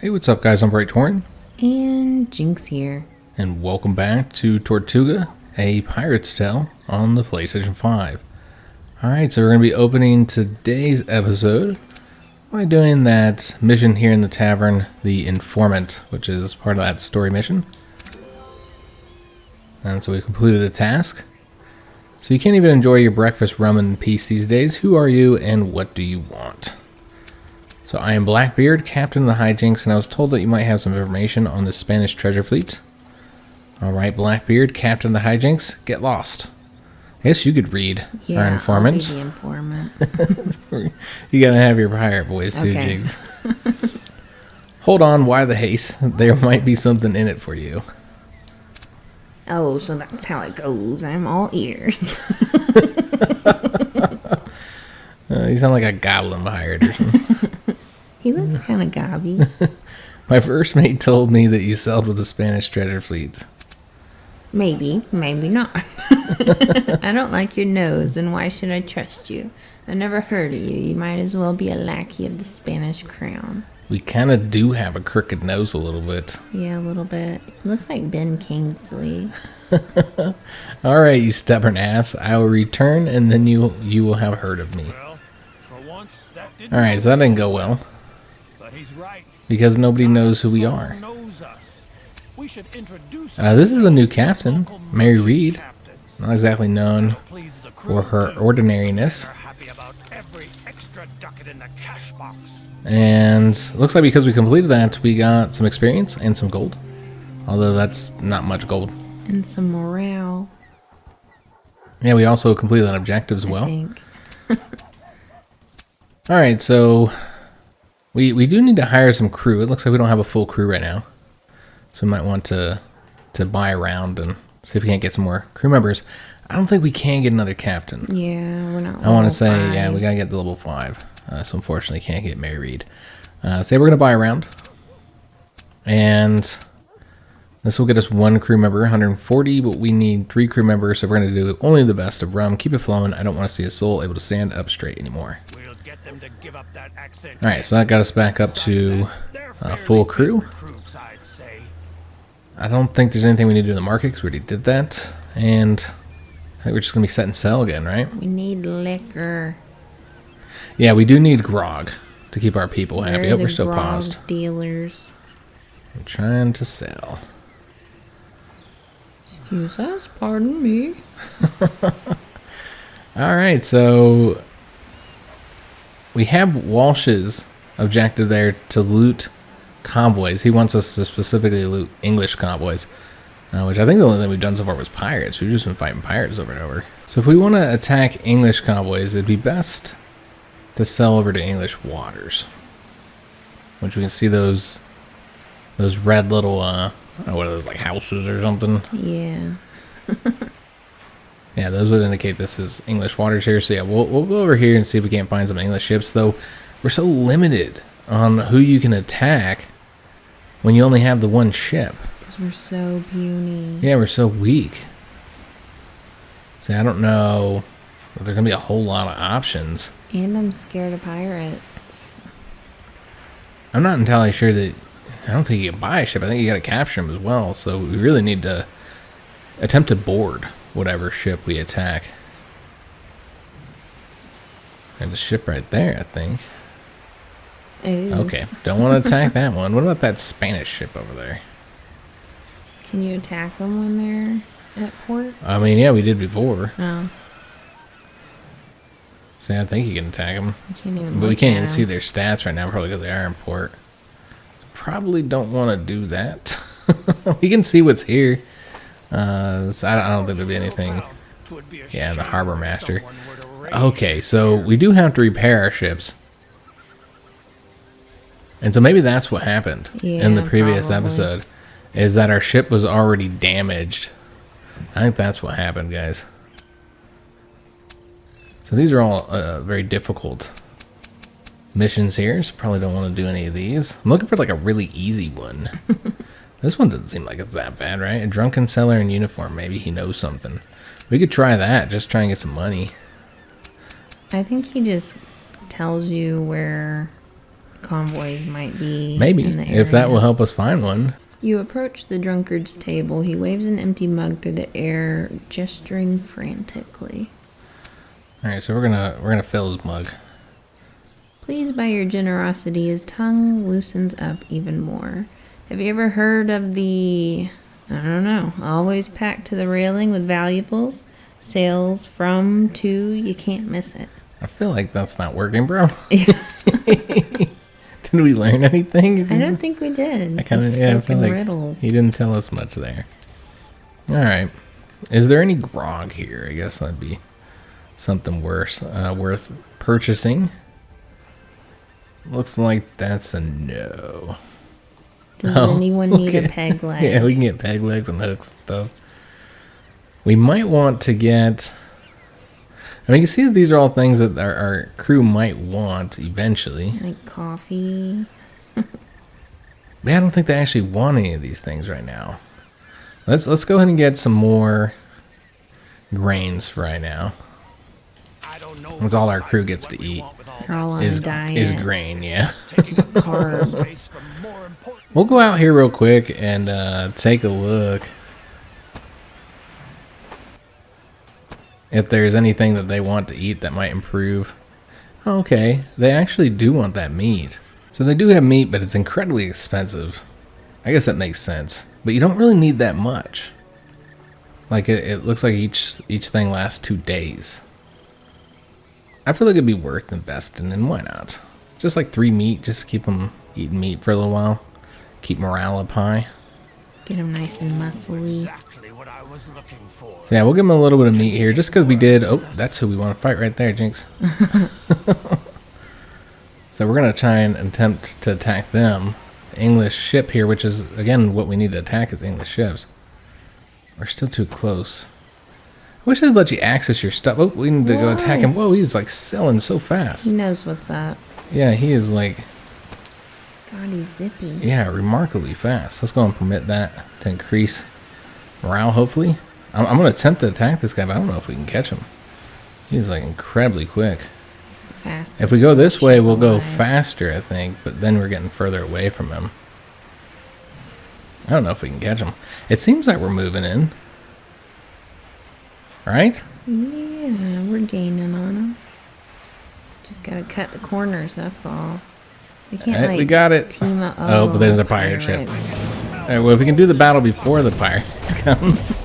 Hey, what's up guys, I'm Praetorian. And Jynx here. And welcome back to Tortuga, a Pirate's Tale on the PlayStation 5. Alright, so we're going to be opening today's episode by doing that mission here in the tavern, the Informant, which is part of that story mission. And so we completed the task. So you can't even enjoy your breakfast rum in peace these days. Who are you and what do you want? So I am Blackbeard, captain of the HiJynx, and I was told that you might have some information on the Spanish treasure fleet. Alright, Blackbeard, captain of the HiJynx, get lost. I guess you could read our informant. I'll be the informant. You gotta have your pirate voice too, Okay. Jigs. Hold on, why the haste? There might be something in it for you. Oh, so that's how it goes. I'm all ears. You sound like a goblin pirate or something. He looks kind of gobby. My first mate told me that you sailed with the Spanish treasure fleet. Maybe, maybe not. I don't like your nose, and why should I trust you? I never heard of you. You might as well be a lackey of the Spanish crown. We kind of do have a crooked nose a little bit. Yeah, a little bit. Looks like Ben Kingsley. Alright, you stubborn ass. I will return and then you will have heard of me. Alright, so that didn't go well. Because nobody knows who we are. This is the new captain, Mary Reed. Not exactly known for her ordinariness. And looks like because we completed that, we got some experience and some gold. Although that's not much gold. And some morale, Yeah, we also completed an objective as well. I think. Alright, so we do need to hire some crew. It looks like we don't have a full crew right now. So we might want to buy around and see if we can't get some more crew members. I don't think we can get another captain. Yeah, we're not. I want to say, level 5. yeah, we gotta get to level 5. So unfortunately can't get Mary Reed. So we're gonna buy around. And this will get us 1 crew member, 140, but we need 3 crew members, so we're gonna do only the best of rum. Keep it flowing. I don't want to see a soul able to stand up straight anymore. Alright, so that got us back up to full crew. I don't think there's anything we need to do in the market because we already did that. And I think we're just going to be setting sail again, right? We need liquor. Yeah, we do need grog to keep our people happy. Where are Oh, we're the still grog paused. dealers. I'm trying to sell. Excuse us, pardon me. Alright, so we have Walsh's objective there to loot convoys. He wants us to specifically loot English convoys, which I think the only thing we've done so far was pirates. We've just been fighting pirates over and over. So if we want to attack English convoys, it'd be best to sell over to English waters, which we can see those red little I don't know, what are those, like houses or something? Yeah. Yeah, those would indicate this is English waters here. So yeah, we'll go over here and see if we can't find some English ships, though we're so limited on who you can attack when you only have the 1 ship. Because we're so puny. Yeah, we're so weak. See, I don't know if there's going to be a whole lot of options. And I'm scared of pirates. I'm not entirely sure that... I don't think you can buy a ship. I think you got to capture them as well. So we really need to attempt to board whatever ship we attack. There's a ship right there, I think. Ooh. Okay, don't want to attack that one. What about that Spanish ship over there? Can you attack them when they're at port? I mean, yeah, we did before. Oh. See, I think you can attack them. You can't even But we look can't at even see 'em. their stats right now, probably because they are in port. Probably don't want to do that. We can see what's here. I don't think there'll be anything. Yeah, the harbor master. Okay, so we do have to repair our ships. And so maybe that's what happened in the Yeah, previous probably. episode, is that our ship was already damaged. I think that's what happened, guys. So these are all very difficult missions here, so probably don't want to do any of these. I'm looking for like a really easy one. This one doesn't seem like it's that bad, right? A drunken sailor in uniform. Maybe he knows something. We could try that. Just try and get some money. I think he just tells you where convoys might be Maybe, in the area. if that will help us find one. You approach the drunkard's table. He waves an empty mug through the air, gesturing frantically. All right, so we're gonna fill his mug. Pleased by your generosity, his tongue loosens up even more. Have you ever heard of the, I don't know, always packed to the railing with valuables? Sails from, to, you can't miss it. I feel like that's not working, bro. Did we learn anything? I don't think we did. I feel like riddles. He didn't tell us much there. All right. Is there any grog here? I guess that'd be something worth purchasing. Looks like that's a no. Does anyone need a peg leg? Yeah, we can get peg legs and hooks and stuff. We might want to get... I mean, you can see that these are all things that our crew might want eventually. Like coffee. But I don't think they actually want any of these things right now. Let's go ahead and get some more grains for right now. That's all our crew gets to eat. They're all on a diet. Is grain, yeah. Carbs. We'll go out here real quick and take a look if there's anything that they want to eat that might improve. Okay, they actually do want that meat. So they do have meat, but it's incredibly expensive. I guess that makes sense. But you don't really need that much. Like, it looks like each thing lasts 2 days. I feel like it'd be worth investing in. Why not? Just like 3 meat, just keep them eating meat for a little while. Keep morale up high. Get them nice and muscly. So yeah, we'll give them a little bit of meat here, just because we did... Oh, that's who we want to fight right there, Jinx. So we're going to try and attempt to attack them. The English ship here, which is, again, what we need to attack is the English ships. We're still too close. I wish they'd let you access your stuff. Oh, we need to go attack him. Whoa, he's like selling so fast. He knows what's up. Yeah, he is like... God, he's zippy. Yeah, remarkably fast. Let's go and permit that to increase morale, hopefully. I'm going to attempt to attack this guy, but I don't know if we can catch him. He's like incredibly quick. He's the fastest. If we go this way, we'll go faster, I think, but then we're getting further away from him. I don't know if we can catch him. It seems like we're moving in. Right? Yeah, we're gaining on him. Just gotta cut the corners, that's all. We can't, we got it. Team up. Oh, but there's a pirate ship. All right, well, if we can do the battle before the pirate comes.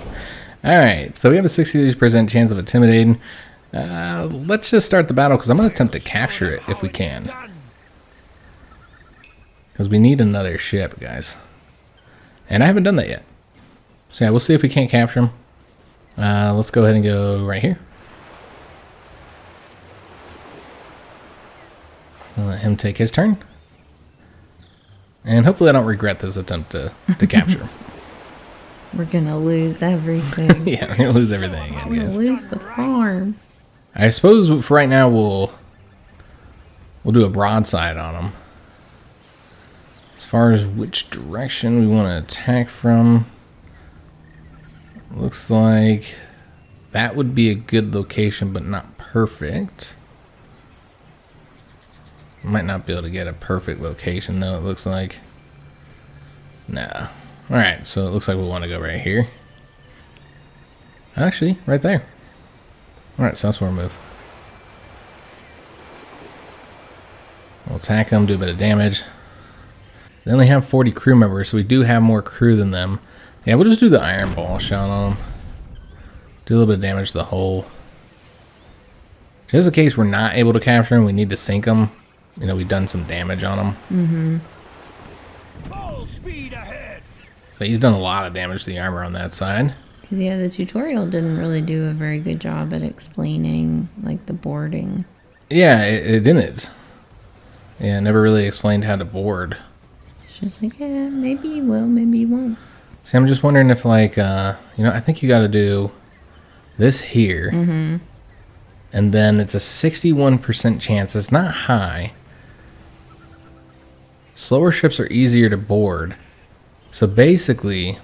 All right, so we have a 63% chance of intimidating. Let's just start the battle, because I'm going to attempt to capture it if we can. Because we need another ship, guys. And I haven't done that yet. So yeah, we'll see if we can't capture him. Let's go ahead and go right here. I'll let him take his turn. And hopefully I don't regret this attempt to capture him. We're gonna lose everything. Yeah, we're gonna lose everything again, We're guys. gonna lose the farm. I suppose for right now we'll do a broadside on him. As far as which direction we want to attack from, looks like that would be a good location, but not perfect. Might not be able to get a perfect location though, it looks like. Nah. Alright, so it looks like we want to go right here. Actually, right there. Alright, so that's where we'll move. We'll attack them, do a bit of damage. They only have 40 crew members, so we do have more crew than them. Yeah, we'll just do the iron ball shot on them. Do a little bit of damage to the hull. Just in case we're not able to capture them, we need to sink them. You know, we've done some damage on them. Mm-hmm. Full speed ahead. So he's done a lot of damage to the armor on that side. Because, yeah, the tutorial didn't really do a very good job at explaining, like, the boarding. Yeah, it didn't. Yeah, it never really explained how to board. It's just like, yeah, maybe you will, maybe you won't. See, I'm just wondering if, like, you know, I think you got to do this here. Mm-hmm. And then it's a 61% chance. It's not high. Slower ships are easier to board. So basically...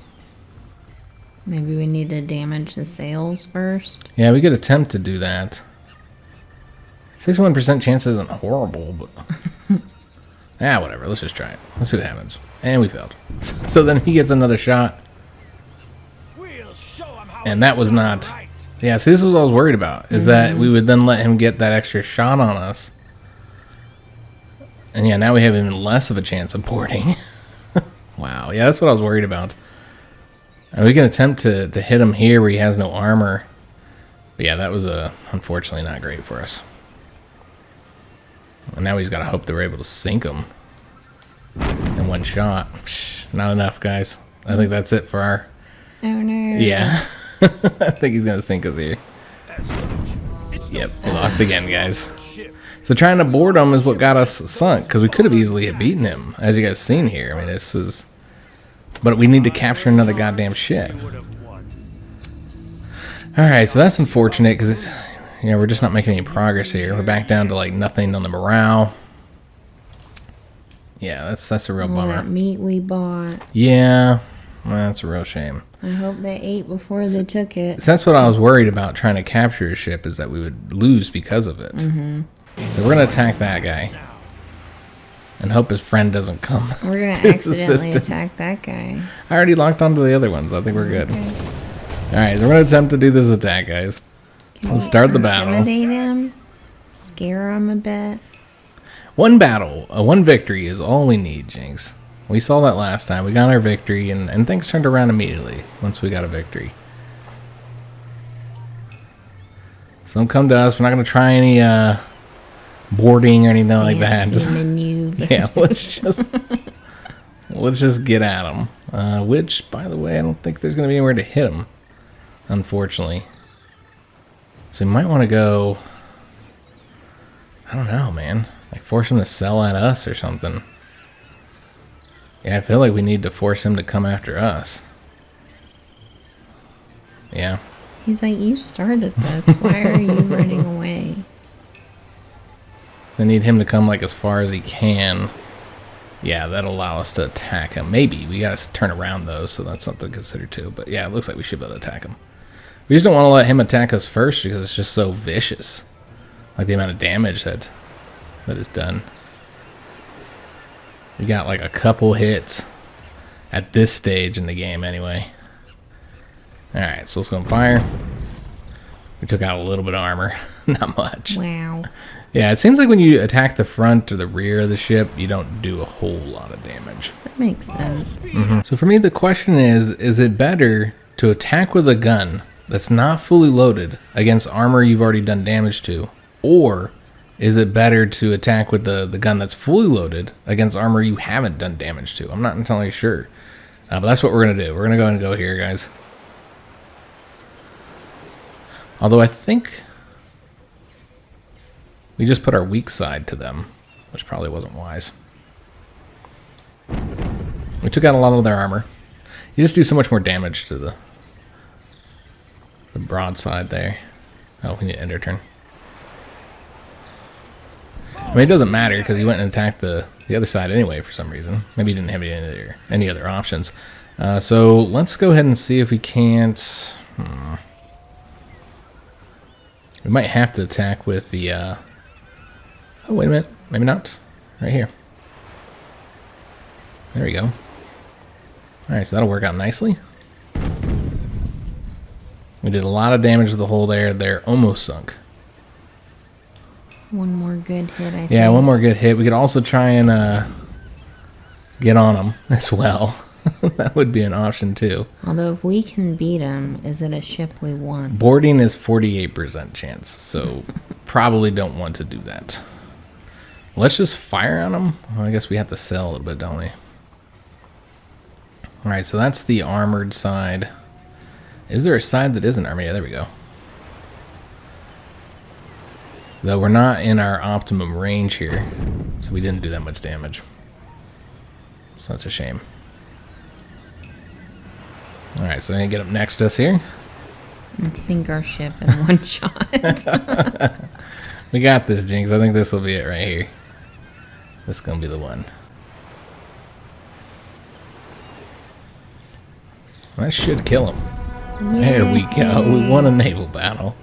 Maybe we need to damage the sails first. Yeah, we could attempt to do that. 61% chance isn't horrible, but... Ah, whatever. Let's just try it. Let's see what happens. And we failed. So then he gets another shot. And that was not... Yeah, see, this is what I was worried about. Is that we would then let him get that extra shot on us. And yeah, now we have even less of a chance of boarding. Wow. Yeah, that's what I was worried about. And we can attempt to hit him here where he has no armor. But yeah, that was unfortunately not great for us. And now he's got to hope that we're able to sink him in one shot. Not enough, guys. I think that's it for our... Oh, no. Yeah. I think he's going to sink us here. Yep, we lost again, guys. So trying to board him is what got us sunk, because we could have easily beaten him, as you guys seen here. I mean, this is... But we need to capture another goddamn ship. Alright, so that's unfortunate, because it's... Yeah, we're just not making any progress here. We're back down to, like, nothing on the morale. Yeah, that's a real bummer. That meat we bought. Yeah, that's a real shame. I hope they ate before they took it. So that's what I was worried about trying to capture a ship, is that we would lose because of it. So we're going to attack that guy. And hope his friend doesn't come. We're going to accidentally attack that guy. I already locked onto the other ones. I think we're good. Okay. Alright, so we're going to attempt to do this attack, guys. Let's start the battle. Intimidate him. Scare him a bit. One battle, one victory is all we need, Jinx. We saw that last time. We got our victory, and things turned around immediately once we got a victory. So don't come to us. We're not going to try any boarding or anything like that. Yeah, let's just get at them. Which, by the way, I don't think there's going to be anywhere to hit them, unfortunately. So we might want to go... I don't know, man. Like, force him to sell at us or something. Yeah, I feel like we need to force him to come after us. Yeah. He's like, you started this. Why are you running away? I need him to come, like, as far as he can. Yeah, that'll allow us to attack him. Maybe. We got to turn around, though, so that's something to consider, too. But, yeah, it looks like we should be able to attack him. We just don't want to let him attack us first because it's just so vicious. Like, the amount of damage that is done. We got like a couple hits at this stage in the game anyway. Alright, so let's go and fire. We took out a little bit of armor. Not much. Wow. Yeah, it seems like when you attack the front or the rear of the ship, you don't do a whole lot of damage. That makes sense. So for me, the question is it better to attack with a gun that's not fully loaded against armor you've already done damage to, or is it better to attack with the gun that's fully loaded against armor you haven't done damage to? I'm not entirely sure. But that's what we're going to do. We're going to go ahead and go here, guys. Although I think we just put our weak side to them, which probably wasn't wise. We took out a lot of their armor. You just do so much more damage to the broadside there. Oh, we need to end our turn. I mean, it doesn't matter because he went and attacked the other side anyway for some reason. Maybe he didn't have any other options. So let's go ahead and see if we can't... We might have to attack with the... Oh, wait a minute. Maybe not. Right here. There we go. Alright, so that'll work out nicely. We did a lot of damage to the hull there. They're almost sunk. One more good hit, I think. Yeah, one more good hit. We could also try and get on them as well. That would be an option too. Although if we can beat them, is it a ship we want? Boarding is 48% chance, so probably don't want to do that. Let's just fire on them. Well, I guess we have to sell a little bit, don't we? Alright, so that's the armored side. Is there a side that isn't armored? Yeah, there we go. Though we're not in our optimum range here, so we didn't do that much damage. So that's a shame. Alright, so they get up next to us here. And sink our ship in one shot. We got this, Jinx. I think this will be it right here. This is going to be the one. That should kill him. Yay. There we go. We won a naval battle.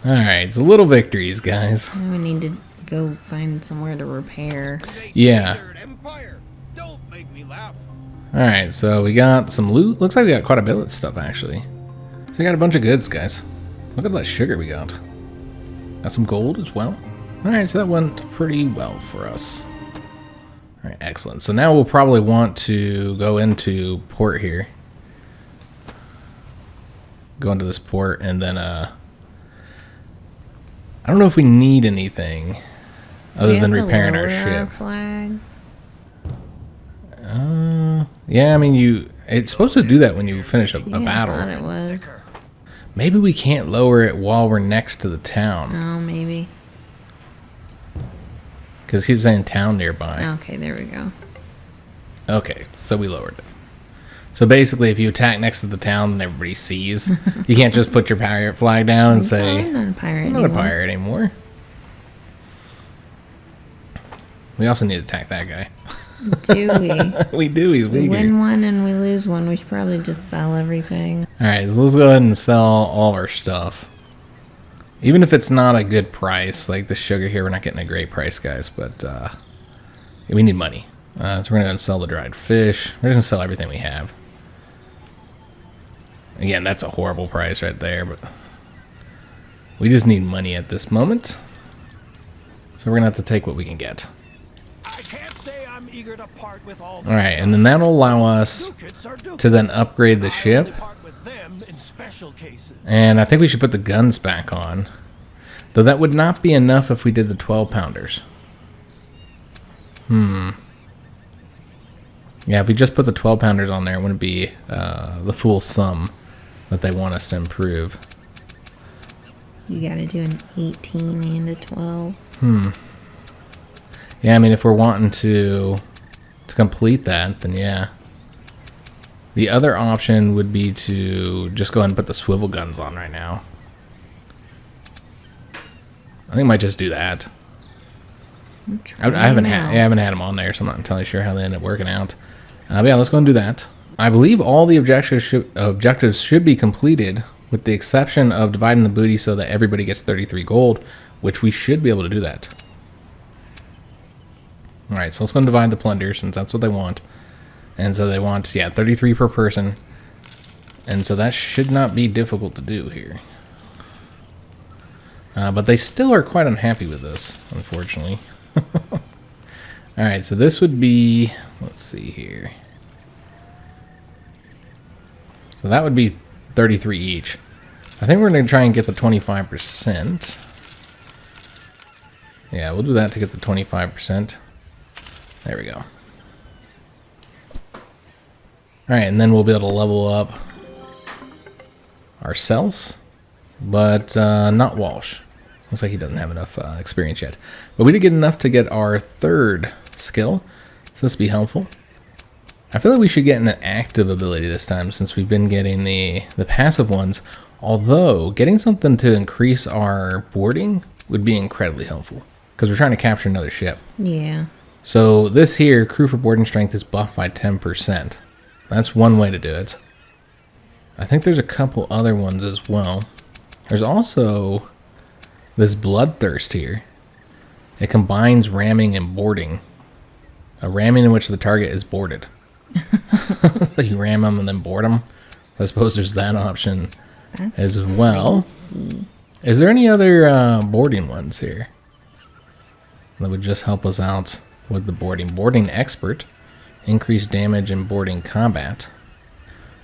Alright, so little victories, guys. Now we need to go find somewhere to repair. Yeah. Don't make me laugh. Alright, so we got some loot. Looks like we got quite a bit of stuff, actually. So we got a bunch of goods, guys. Look at that sugar we got. Got some gold as well. Alright, so that went pretty well for us. Alright, excellent. So now we'll probably want to go into port here. Go into this port, and then, I don't know if we need anything other than repairing our ship. Flag. Yeah, I mean, it's supposed to do that when you finish a battle. I thought it was. Maybe we can't lower it while we're next to the town. Oh, maybe. Because it keeps saying town nearby. Okay, there we go. Okay, so we lowered it. So basically, if you attack next to the town and everybody sees, you can't just put your pirate flag down and say, I'm not a pirate I'm not a pirate anymore. We also need to attack that guy. Do we? We do, he's We weaker. win one and we lose one. We should probably just sell everything. Alright, so let's go ahead and sell all of our stuff. Even if it's not a good price, like the sugar here, we're not getting a great price, guys, but we need money. So we're going to sell the dried fish. We're going to sell everything we have. Again, that's a horrible price right there, but we just need money at this moment. So we're going to have to take what we can get. I can't say I'm eager to part with all this Alright, stuff. and then that'll allow us Ducats are ducats. to then upgrade the I ship. only part with them in special cases. And I think we should put the guns back on. Though that would not be enough if we did the 12-pounders. Yeah, if we just put the 12-pounders on there, it wouldn't be the full sum that they want us to improve. You gotta do an 18 and a 12. Yeah, I mean, if we're wanting to complete that, then yeah. The other option would be to just go ahead and put the swivel guns on right now. I think I might just do that. I haven't had them on there, so I'm not entirely sure how they end up working out. But yeah, let's go and do that. I believe all the objectives should be completed, with the exception of dividing the booty so that everybody gets 33 gold, which we should be able to do that. Alright, so let's go and divide the plunder, since that's what they want. And so they want, yeah, 33 per person. And so that should not be difficult to do here. But they still are quite unhappy with this, unfortunately. Alright, so this would be, let's see here. So that would be 33 each. I think we're going to try and get the 25%. Yeah, we'll do that to get the 25%. There we go. Alright, and then we'll be able to level up ourselves, but not Walsh. Looks like he doesn't have enough experience yet. But we did get enough to get our third skill, so this will be helpful. I feel like we should get an active ability this time, since we've been getting the passive ones. Although, getting something to increase our boarding would be incredibly helpful, because we're trying to capture another ship. Yeah. So this here, crew for boarding strength, is buffed by 10%. That's one way to do it. I think there's a couple other ones as well. There's also this bloodthirst here. It combines ramming and boarding. A ramming in which the target is boarded. So you ram them and then board them. I suppose there's that option as well. Crazy. Is there any other boarding ones here that would just help us out with the boarding? Boarding expert. Increased damage in boarding combat.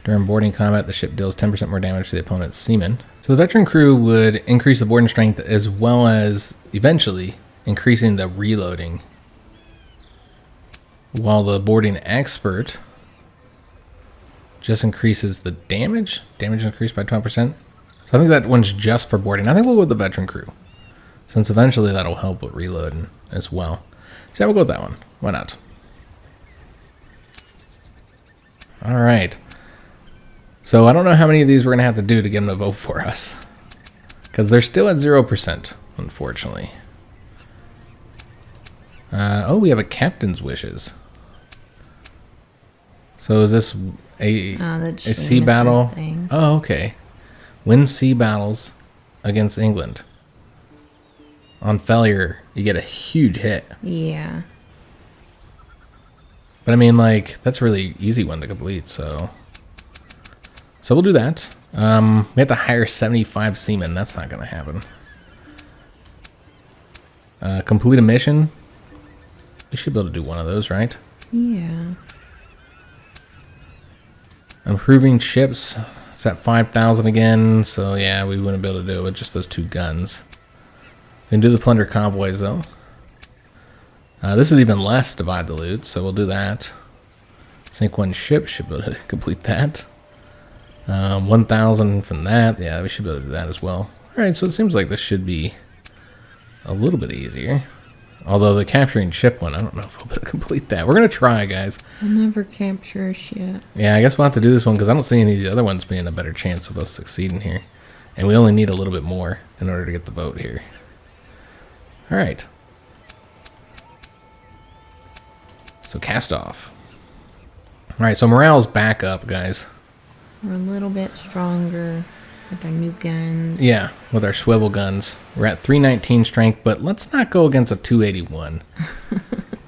During boarding combat, the ship deals 10% more damage to the opponent's seamen. So the veteran crew would increase the boarding strength, as well as eventually increasing the reloading. While the boarding expert just increases the damage. Damage increased by 20%. So I think that one's just for boarding. I think we'll go with the veteran crew, since eventually that'll help with reloading as well. So yeah, we'll go with that one. Why not? Alright. So I don't know how many of these we're going to have to do to get them to vote for us, because they're still at 0%, unfortunately. Oh, we have a captain's wishes. So is this a sea battle? Thing. Oh, okay. Win sea battles against England. On failure, you get a huge hit. Yeah. But I mean, like, that's a really easy one to complete, so we'll do that. We have to hire 75 seamen. That's not going to happen. Complete a mission. We should be able to do one of those, right? Yeah. Improving ships. It's at 5,000 again, so yeah, we wouldn't be able to do it with just those 2 guns. We can do the plunder convoys, though. This is even less divide the loot, so we'll do that. Sink 1 ship, should be able to complete that. 1,000 from that, yeah, we should be able to do that as well. Alright, so it seems like this should be a little bit easier. Although the capturing ship one, I don't know if we'll be able to complete that. We're going to try, guys. I'll never capture a ship. Yeah, I guess we'll have to do this one because I don't see any of the other ones being a better chance of us succeeding here. And we only need a little bit more in order to get the vote here. Alright. So cast off. Alright, so morale's back up, guys. We're a little bit stronger with our new guns. Yeah, with our swivel guns. We're at 319 strength, but let's not go against a 281.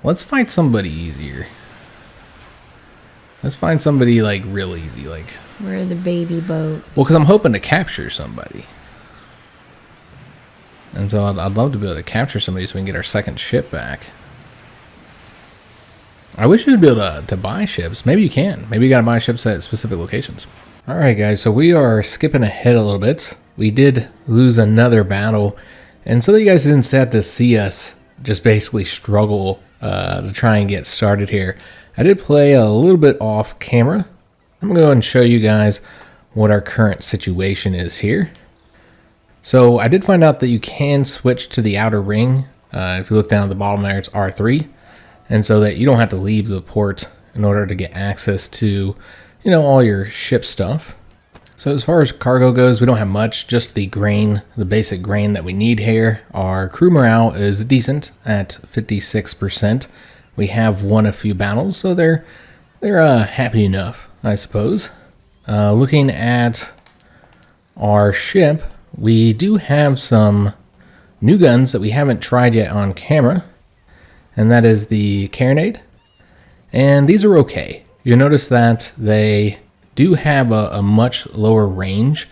Let's find somebody easier. Let's find somebody, like, real easy, like... We're the baby boat. Well, because I'm hoping to capture somebody. And so I'd love to be able to capture somebody so we can get our second ship back. I wish you'd be able to buy ships. Maybe you can. Maybe you got to buy ships at specific locations. Alright guys, so we are skipping ahead a little bit. We did lose another battle. And so that you guys didn't have to see us just basically struggle to try and get started here, I did play a little bit off camera. I'm going to go ahead and show you guys what our current situation is here. So I did find out that you can switch to the outer ring. If you look down at the bottom there, it's R3. And so that you don't have to leave the port in order to get access to, you know, all your ship stuff. So as far as cargo goes, we don't have much, just the grain, the basic grain that we need here. Our crew morale is decent at 56%. We have won a few battles, so they're happy enough, I suppose. Looking at our ship, we do have some new guns that we haven't tried yet on camera. And that is the carronade. And these are okay. You'll notice that they do have a much lower range.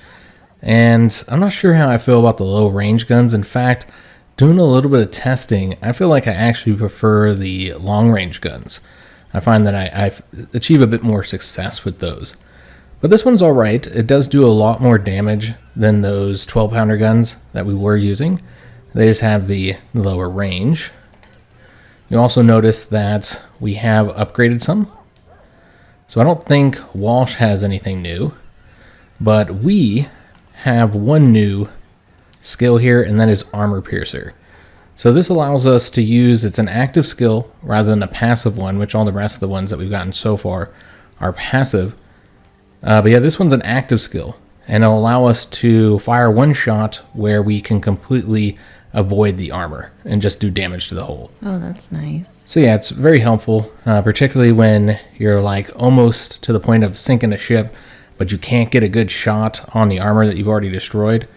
And I'm not sure how I feel about the low range guns. In fact, doing a little bit of testing, I feel like I actually prefer the long range guns. I find that I achieve a bit more success with those. But this one's alright. It does do a lot more damage than those 12-pounder guns that we were using. They just have the lower range. You also notice that we have upgraded some. So I don't think Walsh has anything new, but we have one new skill here, and that is Armor Piercer. So this allows us to use, it's an active skill rather than a passive one, which all the rest of the ones that we've gotten so far are passive. But yeah, this one's an active skill, and it'll allow us to fire one shot where we can completely avoid the armor and just do damage to the hull. Oh, that's nice. So yeah, it's very helpful, particularly when you're like almost to the point of sinking a ship, but you can't get a good shot on the armor that you've already destroyed.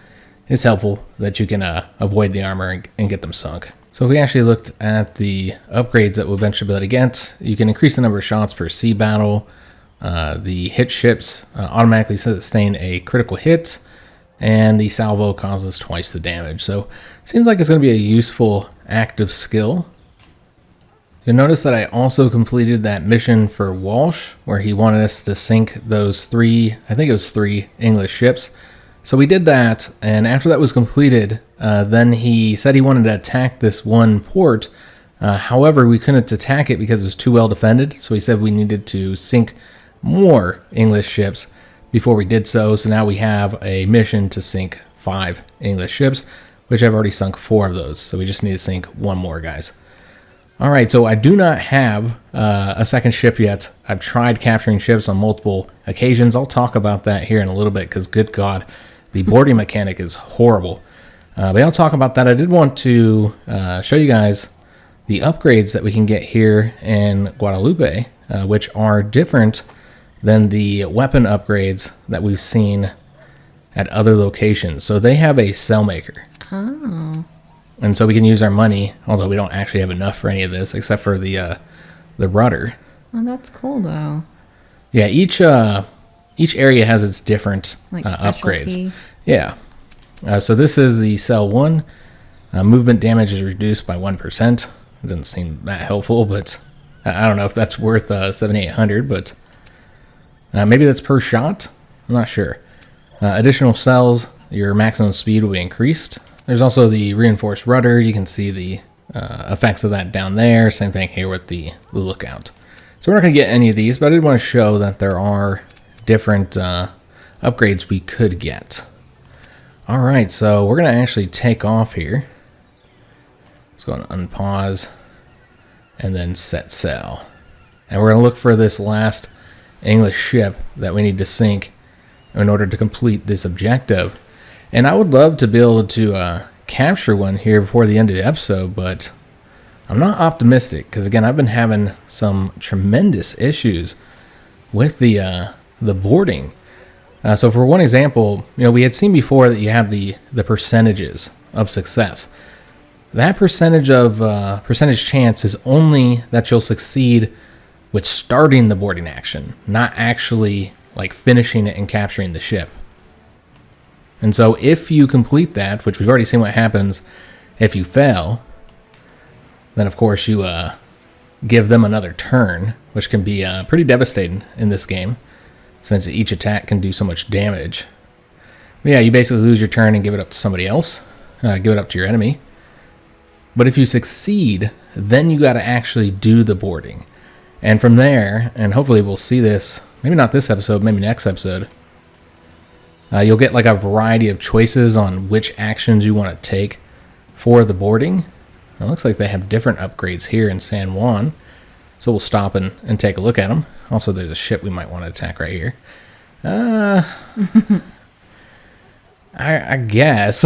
It's helpful that you can avoid the armor and get them sunk. So if we actually looked at the upgrades that we'll eventually be able to get, you can increase the number of shots per sea battle. The hit ships automatically sustain a critical hit, and the salvo causes twice the damage. So seems like it's going to be a useful active skill. You'll notice that I also completed that mission for Walsh, where he wanted us to sink those three English ships. So we did that, and after that was completed, then he said he wanted to attack this one port. However, we couldn't attack it because it was too well defended, so he said we needed to sink more English ships before we did so. So now we have a mission to sink 5 English ships, which I've already sunk 4 of those. So we just need to sink 1 more, guys. All right, so I do not have a second ship yet. I've tried capturing ships on multiple occasions. I'll talk about that here in a little bit because, good God, the boarding mechanic is horrible. But I'll talk about that. I did want to show you guys the upgrades that we can get here in Guadalupe, which are different than the weapon upgrades that we've seen at other locations. So they have a cell maker. Oh. And so we can use our money, although we don't actually have enough for any of this, except for the rudder. Oh, that's cool, though. Yeah, each area has its different Like upgrades. Yeah. So this is the cell 1. Movement damage is reduced by 1%. It doesn't seem that helpful, but I don't know if that's worth 7,800, but maybe that's per shot. I'm not sure. Additional cells, your maximum speed will be increased. There's also the reinforced rudder. You can see the effects of that down there. Same thing here with the lookout. So we're not going to get any of these, but I did want to show that there are different upgrades we could get. All right, so we're going to actually take off here. Let's go and unpause and then set sail. And we're going to look for this last English ship that we need to sink in order to complete this objective. And I would love to be able to capture one here before the end of the episode, but I'm not optimistic because, again, I've been having some tremendous issues with the boarding. So for one example, we had seen before that you have the percentages of success. That percentage chance is only that you'll succeed with starting the boarding action, not actually like finishing it and capturing the ship. And so if you complete that, which we've already seen what happens if you fail, then of course you give them another turn, which can be pretty devastating in this game, since each attack can do so much damage. But yeah, you basically lose your turn and give it up to somebody else, give it up to your enemy. But if you succeed, then you got to actually do the boarding. And from there, and hopefully we'll see this, maybe not this episode, maybe next episode, you'll get like a variety of choices on which actions you want to take for the boarding. It looks like they have different upgrades here in San Juan. So we'll stop and take a look at them. Also, there's a ship we might want to attack right here. I guess.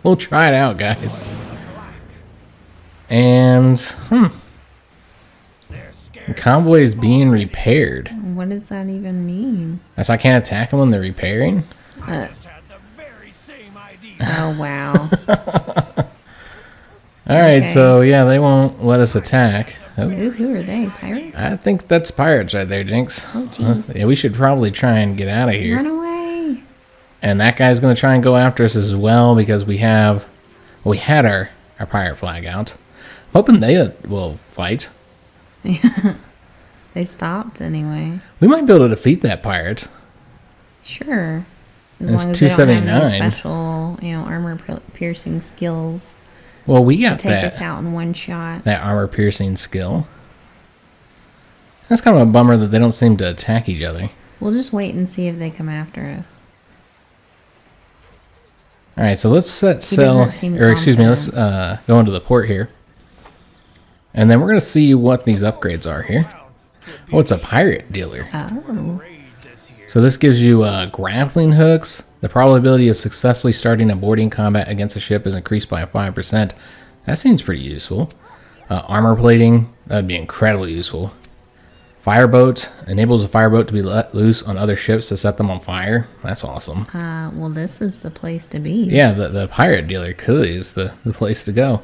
We'll try it out, guys. And, the convoy is being repaired. What does that even mean? So I can't attack them when they're repairing? Oh, wow. Alright, so yeah, they won't let us attack. Oh. Ooh, who are they? Pirates? I think that's pirates right there, Jynx. Oh, jeez. Yeah, we should probably try and get out of here. Run away. And that guy's going to try and go after us as well because we had our pirate flag out. Hoping they will fight. They stopped anyway. We might be able to defeat that pirate. Sure. As It's long as they don't have 279. any special, armor piercing skills. Well, we got Take us out in one shot. that armor piercing skill. That's kind of a bummer that they don't seem to attack each other. We'll just wait and see if they come after us. All right, so let's set He sail, doesn't seem or excuse me, let's confident. go into the port here. And then we're going to see what these upgrades are here. Oh, it's a pirate dealer. Oh. So this gives you grappling hooks. The probability of successfully starting a boarding combat against a ship is increased by 5%. That seems pretty useful. Armor plating, that would be incredibly useful. Fireboat, enables a fireboat to be let loose on other ships to set them on fire. That's awesome. Well, this is the place to be. Yeah, the pirate dealer clearly is the place to go.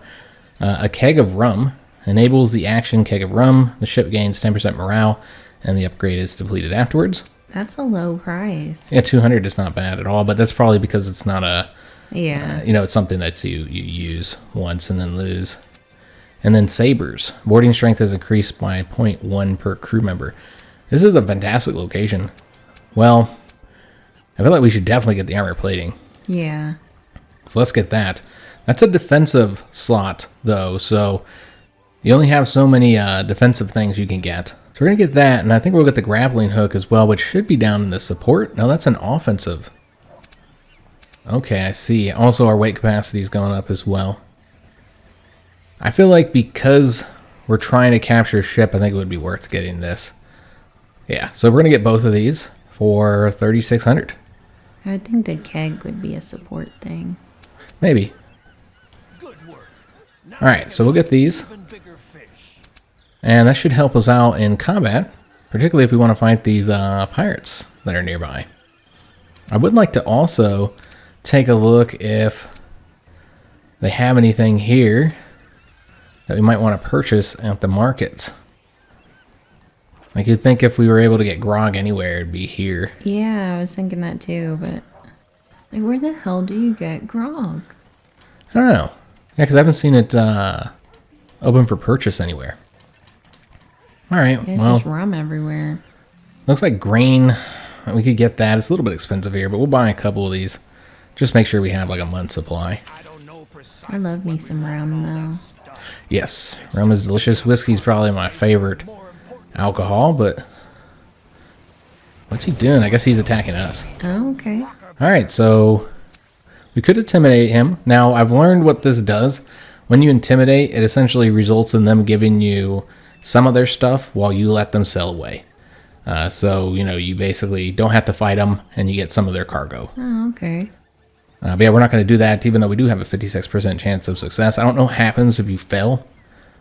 A keg of rum. Enables the action keg of rum. The ship gains 10% morale, and the upgrade is depleted afterwards. That's a low price. Yeah, 200 is not bad at all, but that's probably because it's not a... Yeah. it's something that you use once and then lose. And then sabers. Boarding strength is increased by 0.1 per crew member. This is a fantastic location. Well, I feel like we should definitely get the armor plating. Yeah. So let's get that. That's a defensive slot, though, so you only have so many defensive things you can get. So we're going to get that, and I think we'll get the grappling hook as well, which should be down in the support. No, that's an offensive. Okay, I see. Also, our weight capacity is going up as well. I feel like because we're trying to capture a ship, I think it would be worth getting this. Yeah, so we're going to get both of these for 3,600. I would think the keg would be a support thing. Maybe. Alright, so we'll get these. And that should help us out in combat, particularly if we want to fight these pirates that are nearby. I would like to also take a look if they have anything here that we might want to purchase at the market. Like, you'd think if we were able to get grog anywhere, it'd be here. Yeah, I was thinking that too, but like, where the hell do you get grog? I don't know. Yeah, because I haven't seen it open for purchase anywhere. All right, Yeah, it's well, just rum everywhere. looks like grain. We could get that. It's a little bit expensive here, but we'll buy a couple of these. Just make sure we have like a month's supply. I love me some rum though. Yes, rum is delicious. Whiskey's probably my favorite alcohol, but what's he doing? I guess he's attacking us. Oh, okay. All right, so we could intimidate him. Now, I've learned what this does. When you intimidate, it essentially results in them giving you some of their stuff while you let them sail away. So, you know, you basically don't have to fight them, and you get some of their cargo. Oh, okay. But yeah, we're not going to do that, even though we do have a 56% chance of success. I don't know what happens if you fail.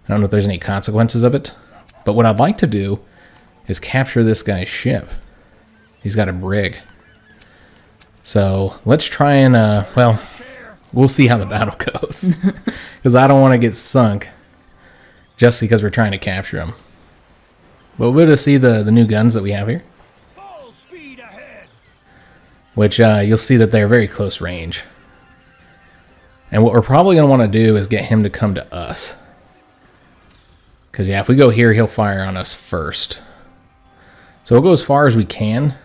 I don't know if there's any consequences of it. But what I'd like to do is capture this guy's ship. He's got a brig. So let's try and, well, we'll see how the battle goes. Because I don't want to get sunk just because we're trying to capture him. But we'll just see the new guns that we have here. Full speed ahead. Which you'll see that they're very close range. And what we're probably going to want to do is get him to come to us. Because, yeah, if we go here, he'll fire on us first. So we'll go as far as we can.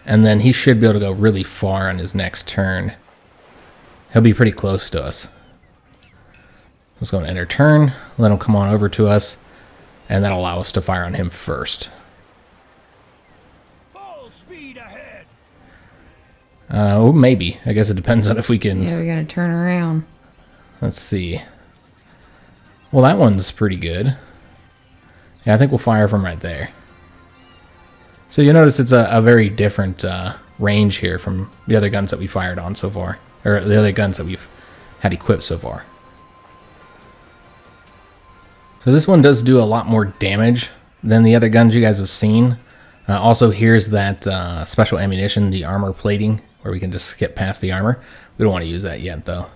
And then he should be able to go really far on his next turn. He'll be pretty close to us. Let's go and enter turn. Let him come on over to us. And that'll allow us to fire on him first. Full speed ahead. Well, maybe. I guess it depends on if we can... Yeah, we gotta turn around. Let's see. Well, that one's pretty good. Yeah, I think we'll fire from right there. So you'll notice it's a very different range here from the other guns that we fired on so far. Or the other guns that we've had equipped so far. So this one does do a lot more damage than the other guns you guys have seen. Also, here's that special ammunition, the armor plating, where we can just skip past the armor. We don't want to use that yet, though.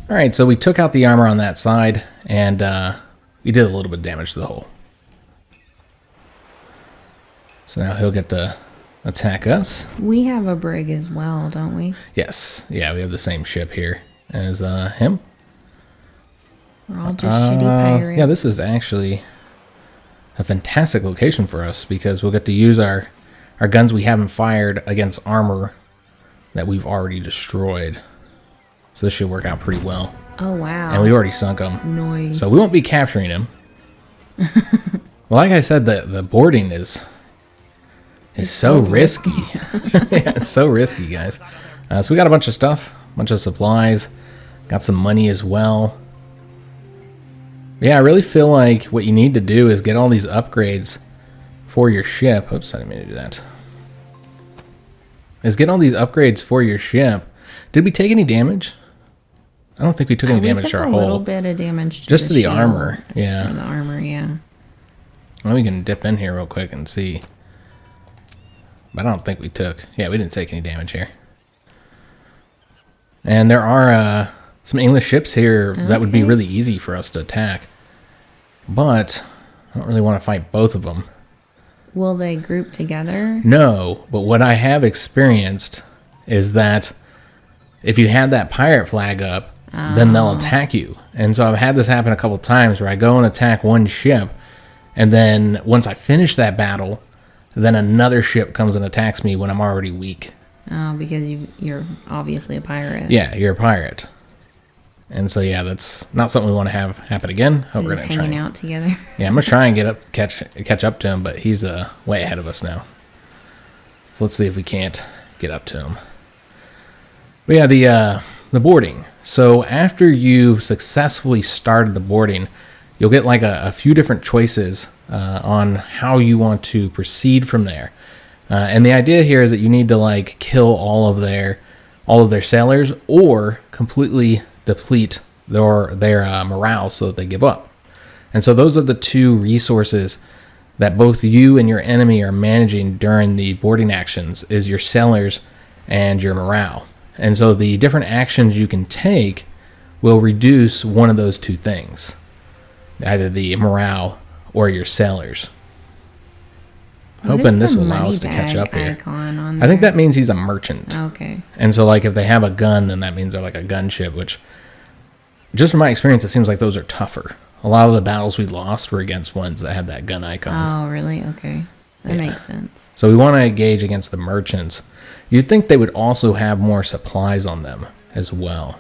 Alright, so we took out the armor on that side, and we did a little bit of damage to the hull. So now he'll get to attack us. We have a brig as well, don't we? Yes, yeah, we have the same ship here as him. We're all just shitty pirates. Yeah, this is actually a fantastic location for us because we'll get to use our guns we haven't fired against armor that we've already destroyed. So this should work out pretty well. Oh, wow. And we already sunk him. Noise. So we won't be capturing him. Well, like I said, the boarding is so risky. Yeah, it's so risky, guys. So we got a bunch of stuff, a bunch of supplies, got some money as well. Yeah, I really feel like what you need to do is get all these upgrades for your ship. Oops, I didn't mean to do that. Is get all these upgrades for your ship. Did we take any damage? I don't think we took any damage to our hull. A little bit of damage just to the shield. armor. Yeah. Or the armor, yeah. Well, we can dip in here real quick and see. But I don't think we took. Yeah, we didn't take any damage here. And there are some English ships here that would be really easy for us to attack. But I don't really want to fight both of them. Will they group together? No, but what I have experienced is that if you have that pirate flag up, then they'll attack you. And so I've had this happen a couple times where I go and attack one ship, and then once I finish that battle, then another ship comes and attacks me when I'm already weak. Oh, because you're obviously a pirate. Yeah, you're a pirate. And so yeah, that's not something we want to have happen again. Hope we're just gonna hanging out together. Yeah, I'm gonna try and catch up to him, but he's way ahead of us now. So let's see if we can't get up to him. But yeah, the boarding. So after you've successfully started the boarding, you'll get like a few different choices on how you want to proceed from there. And the idea here is that you need to like kill all of their sailors or completely deplete their morale so that they give up. And so those are the two resources that both you and your enemy are managing during the boarding actions, is your sailors and your morale. And so the different actions you can take will reduce one of those two things, either the morale or your sailors. Hoping this will allow us to catch up here. I think that means he's a merchant. Okay. And so, like, if they have a gun, then that means they're like a gunship, which, just from my experience, it seems like those are tougher. A lot of the battles we lost were against ones that had that gun icon. Oh, really? Okay. That makes sense. So we want to engage against the merchants. You'd think they would also have more supplies on them as well.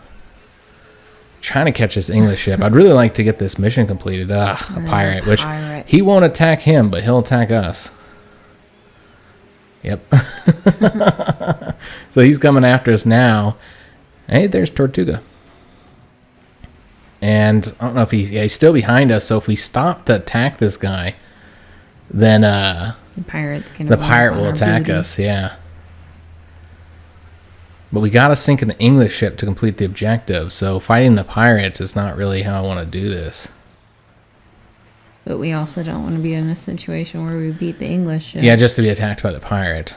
Trying to catch this English ship. I'd really like to get this mission completed. A pirate, which he won't attack him, but he'll attack us. Yep. So he's coming after us now. Hey, there's Tortuga. And I don't know if he's still behind us. So if we stop to attack this guy, then the pirate will attack us. Yeah. But we got to sink an English ship to complete the objective. So fighting the pirates is not really how I want to do this. But we also don't want to be in a situation where we beat the English ship. Yeah, just to be attacked by the pirate.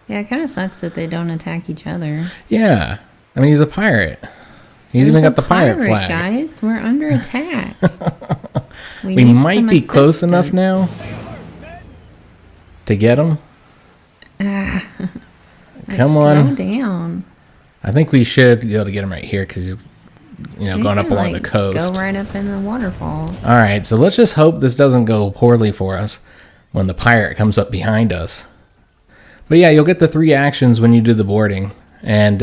Yeah, it kind of sucks that they don't attack each other. Yeah. I mean, he's a pirate. He's even got the pirate flag. Guys, we're under attack. we might be close enough now to get him. Come on. Slow down. I think we should be able to get him right here because he's going up along the coast. Go right up in the waterfall. All right, so let's just hope this doesn't go poorly for us when the pirate comes up behind us. But yeah, you'll get the 3 actions when you do the boarding. And,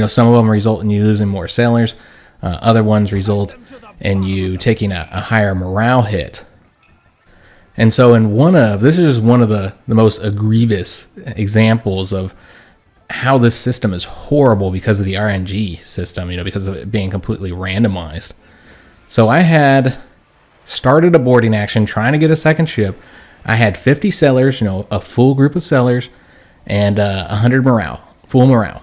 some of them result in you losing more sailors. Other ones result in you taking a higher morale hit. And so this is just one of the most egregious examples of how this system is horrible because of the RNG system, because of it being completely randomized. So I had started a boarding action trying to get a second ship. I had 50 sailors, a full group of sailors, and 100 morale, full morale.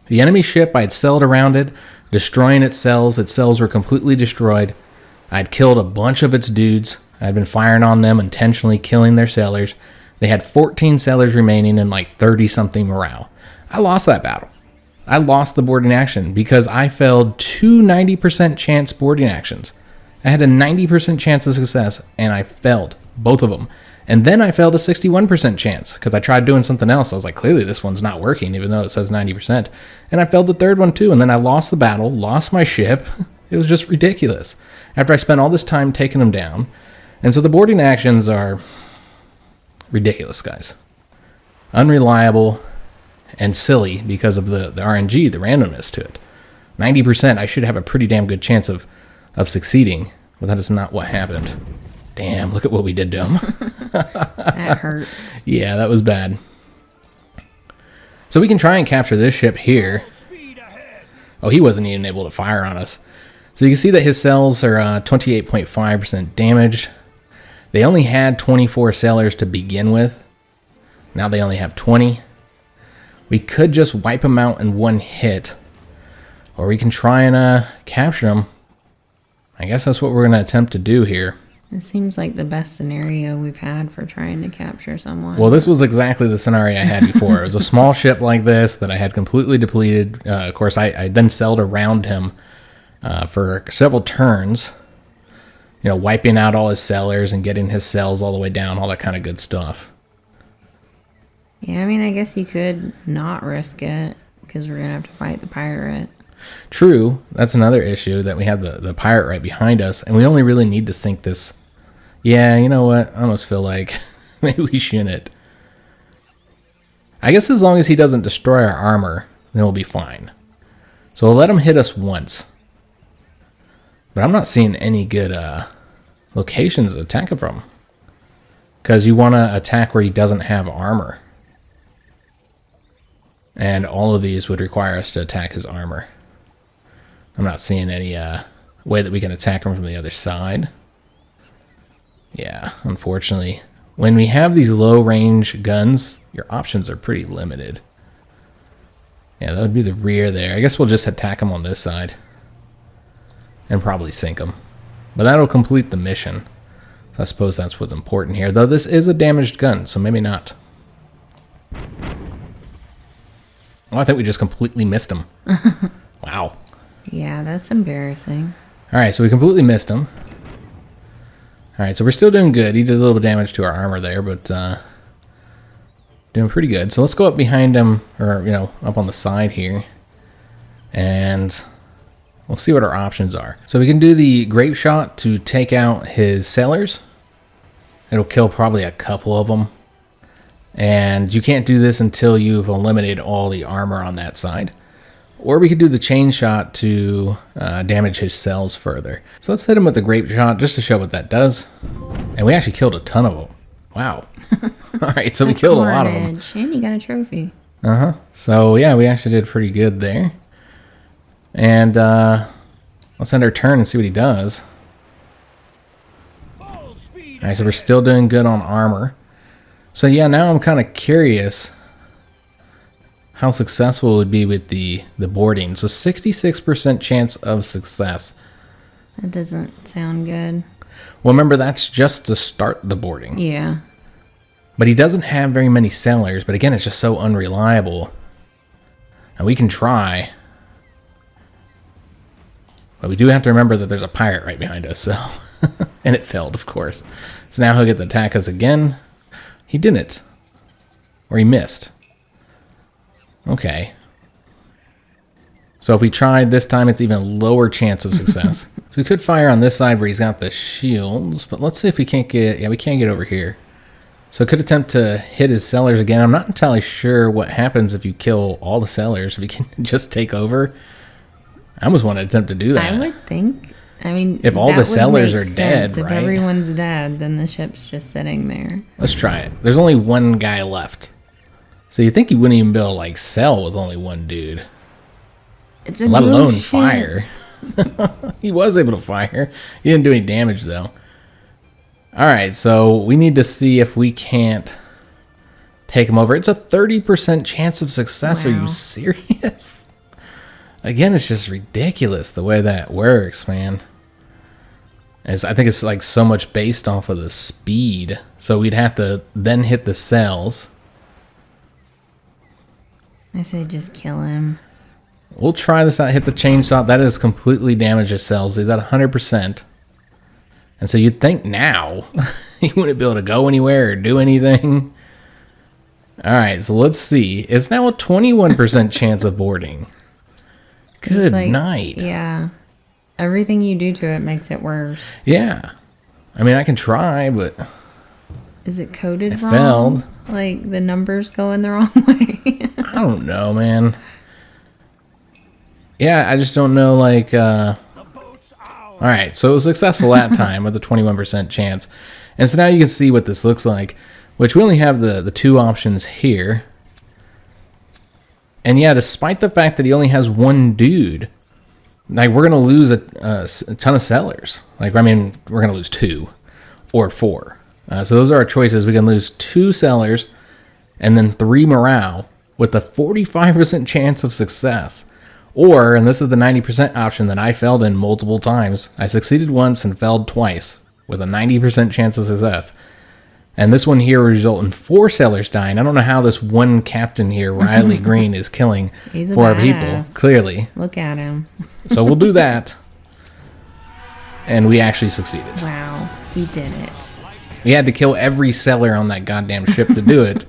The enemy ship, I had sailed around it, destroying its cells. Its cells were completely destroyed. I'd killed a bunch of its dudes. I'd been firing on them, intentionally killing their sailors. They had 14 sailors remaining and like 30-something morale. I lost that battle. I lost the boarding action because I failed 2 90% chance boarding actions. I had a 90% chance of success, and I failed both of them. And then I failed a 61% chance because I tried doing something else. I was like, clearly this one's not working, even though it says 90%. And I failed the third one too. And then I lost the battle, lost my ship. It was just ridiculous after I spent all this time taking them down. And so the boarding actions are ridiculous, guys. Unreliable and silly because of the RNG, the randomness to it. 90%, I should have a pretty damn good chance of succeeding. But that is not what happened. Damn, look at what we did to him. That hurts. Yeah, that was bad. So we can try and capture this ship here. Oh, he wasn't even able to fire on us. So you can see that his cells are 28.5% damaged. They only had 24 sailors to begin with. Now they only have 20. We could just wipe them out in one hit. Or we can try and capture them. I guess that's what we're going to attempt to do here. It seems like the best scenario we've had for trying to capture someone. Well, this was exactly the scenario I had before. It was a small ship like this that I had completely depleted. Of course, I then sailed around him for several turns, wiping out all his sailors and getting his cells all the way down, all that kind of good stuff. Yeah, I mean, I guess you could not risk it because we're going to have to fight the pirate. True. That's another issue, that we have the pirate right behind us, and we only really need to sink this. Yeah, you know what? I almost feel like maybe we shouldn't. I guess as long as he doesn't destroy our armor, then we'll be fine. So we'll let him hit us once. But I'm not seeing any good locations to attack him from. Because you want to attack where he doesn't have armor. And all of these would require us to attack his armor. I'm not seeing any way that we can attack him from the other side. Yeah, unfortunately. When we have these low-range guns, your options are pretty limited. Yeah, that would be the rear there. I guess we'll just attack him on this side. And probably sink him. But that'll complete the mission. So I suppose that's what's important here. Though this is a damaged gun, so maybe not. Oh, I think we just completely missed him. Wow. Yeah, that's embarrassing. All right, so we completely missed him. All right, so we're still doing good. He did a little bit of damage to our armor there, but doing pretty good. So let's go up behind him, or, you know, up on the side here. And we'll see what our options are. So we can do the grape shot to take out his sailors. It'll kill probably a couple of them. And you can't do this until you've eliminated all the armor on that side. Or we could do the chain shot to damage his cells further. So let's hit him with the grape shot just to show what that does. And we actually killed a ton of them. Wow. All right, so we killed a lot of them. And you got a trophy. Uh-huh. So, yeah, we actually did pretty good there. And let's end our turn and see what he does. All right, so we're still doing good on armor. So, yeah, now I'm kind of curious how successful it would be with the boarding. So 66% chance of success. That doesn't sound good. Well, remember, that's just to start the boarding. Yeah. But he doesn't have very many sailors. But again, it's just so unreliable. And we can try. But we do have to remember that there's a pirate right behind us. So, and it failed, of course. So now he'll get to attack us again. He didn't. Or he missed. Okay. So if we tried this time, it's even lower chance of success. So we could fire on this side where he's got the shields. But let's see if we can't get... Yeah, we can't get over here. So I could attempt to hit his sellers again. I'm not entirely sure what happens if you kill all the sellers. If you can just take over. I almost want to attempt to do that. I would think... I mean, if all the sellers are dead, if right? If everyone's dead, then the ship's just sitting there. Let's try it. There's only one guy left. So you think he wouldn't even be able to, like, sell with only one dude. It's a let alone ship. fire. He was able to fire. He didn't do any damage, though. Alright, so we need to see if we can't take him over. It's a 30% chance of success. Wow. Are you serious? Again, it's just ridiculous the way that works, man. I think it's like so much based off of the speed. So we'd have to then hit the cells. I say just kill him. We'll try this out. Hit the chainsaw. That is completely damage his cells. He's at 100%. And so you'd think now he wouldn't be able to go anywhere or do anything. Alright, so let's see. It's now a 21% chance of boarding. Good night. Yeah. Everything you do to it makes it worse. Yeah. I mean, I can try, but... Is it coded it wrong? Failed. Like, the numbers going the wrong way? I don't know, man. Yeah, I just don't know, like... Alright, so it was successful that time with a 21% chance. And so now you can see what this looks like, which we only have the two options here. And yeah, despite the fact that he only has one dude, like, we're going to lose a ton of sellers. Like, I mean, we're going to lose 2 or 4. So those are our choices. We can lose 2 sellers and then 3 morale with a 45% chance of success. Or, and this is the 90% option that I failed in multiple times. I succeeded once and failed twice with a 90% chance of success. And this one here will result in 4 sailors dying. I don't know how this one captain here, Riley Green, is killing 4 people. Clearly. Look at him. So we'll do that. And we actually succeeded. Wow. He did it. We had to kill every sailor on that goddamn ship to do it.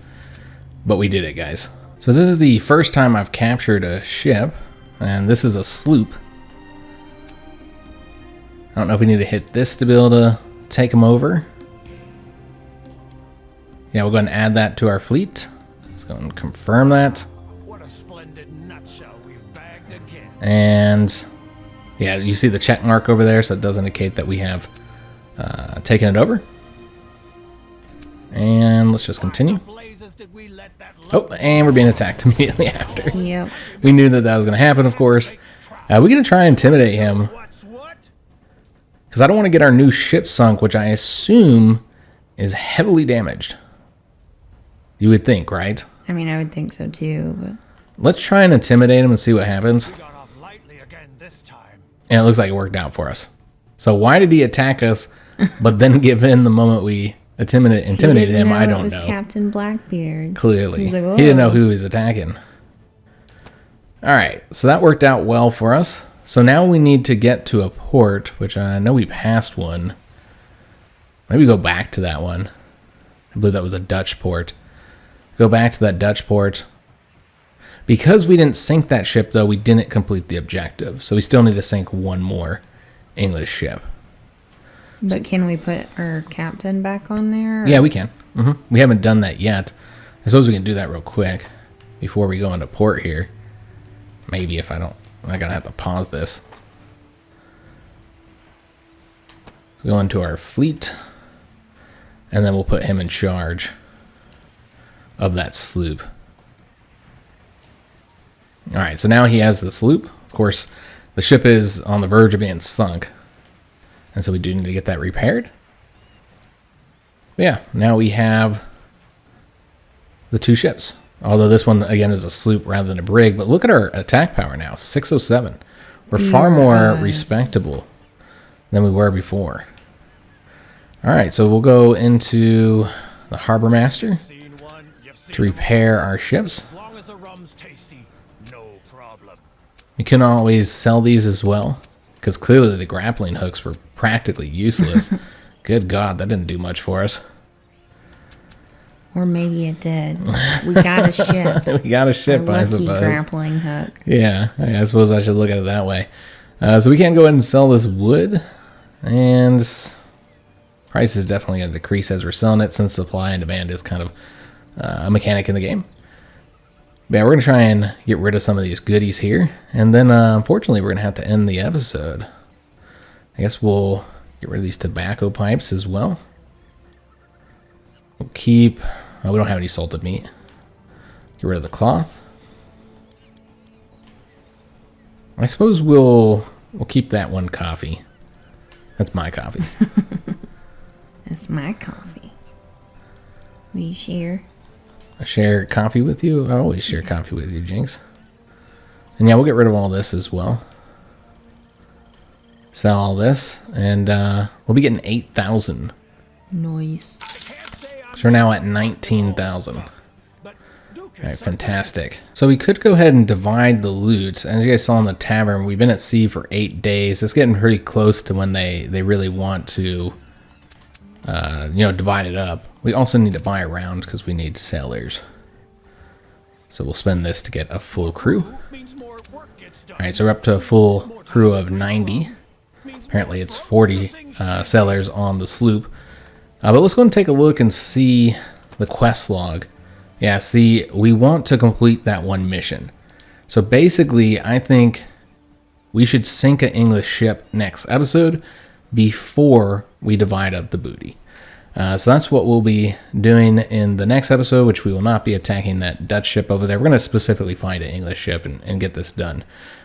But we did it, guys. So this is the first time I've captured a ship. And this is a sloop. I don't know if we need to hit this to be able to take them over. Yeah, we'll go ahead and add that to our fleet. Let's go and confirm that. What a splendid nutshell we've bagged again. And yeah, you see the check mark over there, so it does indicate that we have taken it over. And let's just continue. Oh, and we're being attacked immediately after. Yep. We knew that was going to happen, of course. We're going to try and intimidate him. Because I don't want to get our new ship sunk, which I assume is heavily damaged. You would think, right? I mean, I would think so too, but... Let's try and intimidate him and see what happens. And it looks like it worked out for us. So why did he attack us, but then give in the moment we intimidated him? I don't know. It was Captain Blackbeard. Clearly. He's like, he didn't know who he was attacking. All right, so that worked out well for us. So now we need to get to a port, which I know we passed one. Maybe go back to that one. I believe that was a Dutch port. Go back to that Dutch port. Because we didn't sink that ship, though, we didn't complete the objective. So we still need to sink one more English ship. But can we put our captain back on there? Yeah, we can. We haven't done that yet. I suppose we can do that real quick before we go into port here. Maybe if I don't, I'm going to have to pause this. Let's go into our fleet, and then we'll put him in charge of that sloop. All right, so now he has the sloop. Of course, the ship is on the verge of being sunk, and so we do need to get that repaired. But yeah, now we have the two ships. Although this one, again, is a sloop rather than a brig. But look at our attack power now, 607. We're far more respectable than we were before. All right, so we'll go into the Harbor Master to repair our ships. As long as the rum's tasty, no problem. You can always sell these as well, because clearly the grappling hooks were practically useless. Good God, that didn't do much for us. Or maybe it did. We got a ship. We got a ship, I lucky suppose. grappling hook. Yeah, I suppose I should look at it that way. So we can go ahead and sell this wood, and price is definitely going to decrease as we're selling it, since supply and demand is kind of a mechanic in the game. But yeah, we're going to try and get rid of some of these goodies here, and then unfortunately we're going to have to end the episode. I guess we'll get rid of these tobacco pipes as well. We'll keep... Oh, we don't have any salted meat. Get rid of the cloth. I suppose we'll keep that one coffee. That's my coffee. That's my coffee. Will you share? I share coffee with you. I always share coffee with you, Jinx. And yeah, we'll get rid of all this as well. Sell all this, and we'll be getting 8,000. Noise. So we're now at 19,000. All right, fantastic. So we could go ahead and divide the loot. As you guys saw in the tavern, we've been at sea for 8 days. It's getting pretty close to when they really want to, divide it up. We also need to buy a round because we need sailors. So we'll spend this to get a full crew. All right, so we're up to a full crew of 90. Apparently it's 40 sailors on the sloop. But let's go and take a look and see the quest log. Yeah, see, we want to complete that one mission. So basically, I think we should sink an English ship next episode before we divide up the booty. So that's what we'll be doing in the next episode, which we will not be attacking that Dutch ship over there. We're going to specifically find an English ship and get this done.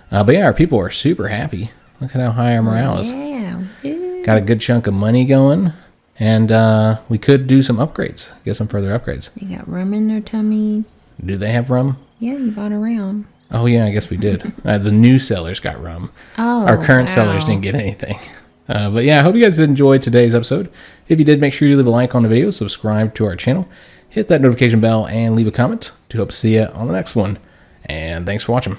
But yeah, our people are super happy. Look at how high our morale is. Yeah. Got a good chunk of money going. And we could do some upgrades. Get some further upgrades. They got rum in their tummies. Do they have rum? Yeah, you bought a round. Oh, yeah, I guess we did. The new sellers got rum. Oh, our current sellers didn't get anything. But yeah, I hope you guys did enjoy today's episode. If you did, make sure you leave a like on the video, subscribe to our channel, hit that notification bell, and leave a comment. To hope to see you on the next one. And thanks for watching.